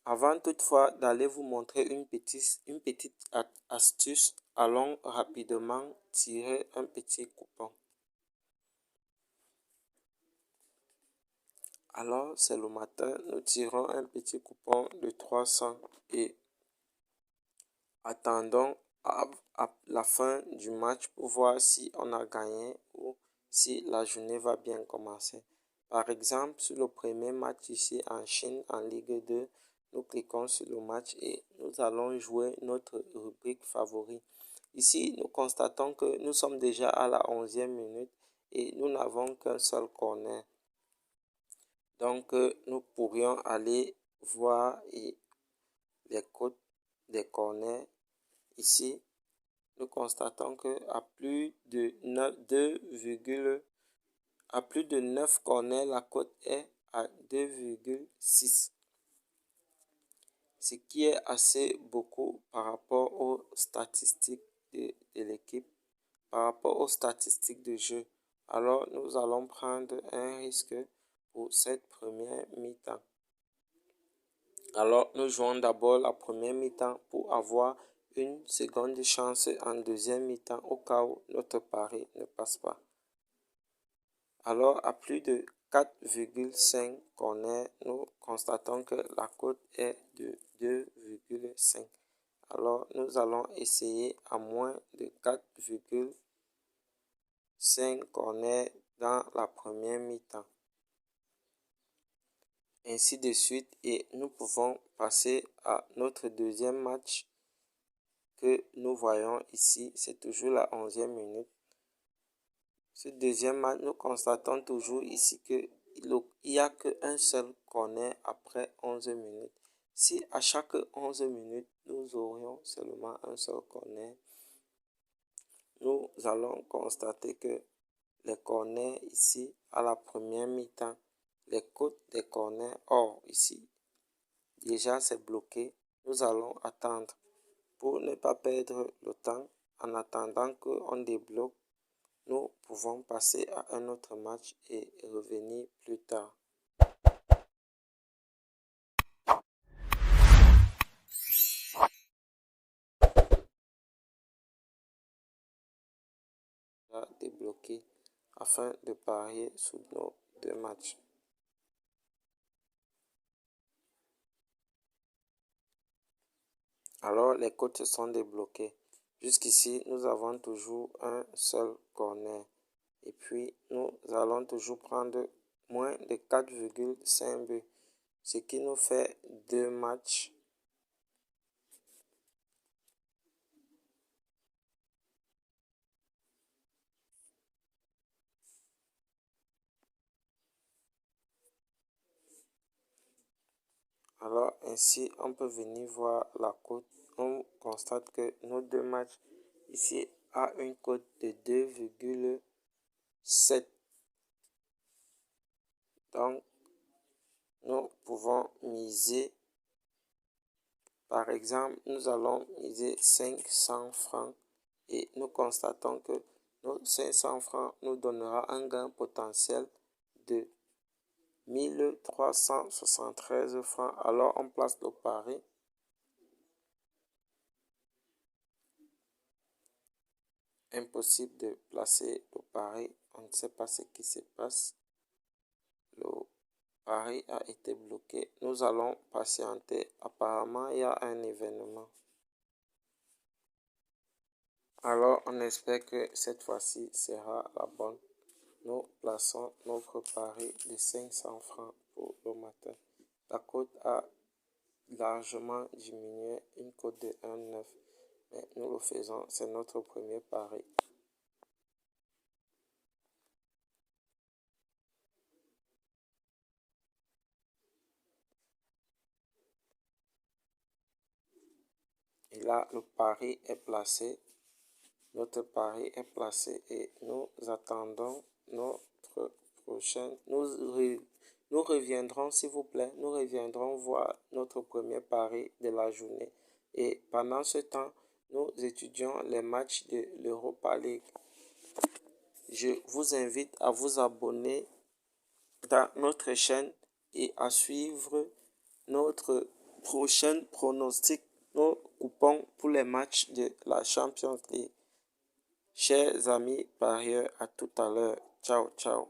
Avant toutefois d'aller vous montrer une petite astuce, allons rapidement tirer un petit coupon. Alors, c'est le matin, nous tirons un petit coupon de 300 et attendons à la fin du match pour voir si on a gagné ou si la journée va bien commencer. Par exemple, sur le premier match ici en Chine, en Ligue 2, nous cliquons sur le match et nous allons jouer notre rubrique favori. Ici, nous constatons que nous sommes déjà à la 11e minute et nous n'avons qu'un seul corner. Donc, nous pourrions aller voir les cotes des corners. Ici, nous constatons qu'à plus de 9 corners, la cote est à 2,6. Ce qui est assez beaucoup par rapport aux statistiques de l'équipe, par rapport aux statistiques de jeu. Alors, nous allons prendre un risque pour cette première mi-temps. Alors, nous jouons d'abord la première mi-temps pour avoir une seconde chance en deuxième mi-temps au cas où notre pari ne passe pas. Alors, à plus de 4,5 corners, nous constatons que la cote est de 2,5. Alors, nous allons essayer à moins de 4,5 corners dans la première mi-temps. Ainsi de suite, et nous pouvons passer à notre deuxième match que nous voyons ici. C'est toujours la 11e minute. Ce deuxième match, nous constatons toujours ici qu'il n'y a qu'un seul corner après 11 minutes. Si à chaque 11 minutes, nous aurions seulement un seul corner, nous allons constater que les corners ici, à la première mi-temps, les cotes des corners, or ici, déjà c'est bloqué. Nous allons attendre pour ne pas perdre le temps. En attendant qu'on débloque, nous pouvons passer à un autre match et revenir plus tard. Débloquer afin de parier sur nos deux matchs. Alors, les cotes sont débloquées. Jusqu'ici, nous avons toujours un seul corner. Et puis, nous allons toujours prendre moins de 4,5 buts. Ce qui nous fait deux matchs. Alors, ainsi, on peut venir voir la cote. On constate que nos deux matchs ici a une cote de 2,7. Donc, nous pouvons miser. Par exemple, nous allons miser 500 francs et nous constatons que nos 500 francs nous donnera un gain potentiel de 1373 francs. Alors, on place le pari. Impossible de placer le pari. On ne sait pas ce qui se passe. Le pari a été bloqué. Nous allons patienter. Apparemment, il y a un événement. Alors, on espère que cette fois-ci sera la bonne. Nous plaçons notre pari de 500 francs pour le matin. La cote a largement diminué, une cote de 1,9. Mais nous le faisons, c'est notre premier pari. Et là, le pari est placé. Notre pari est placé et nous attendons notre prochaine. Nous reviendrons, s'il vous plaît, nous reviendrons voir notre premier pari de la journée. Et pendant ce temps, nous étudions les matchs de l'Europa League. Je vous invite à vous abonner dans notre chaîne et à suivre notre prochains pronostics, nos coupons pour les matchs de la Champions League. Chers amis parieurs, à tout à l'heure. Ciao, ciao.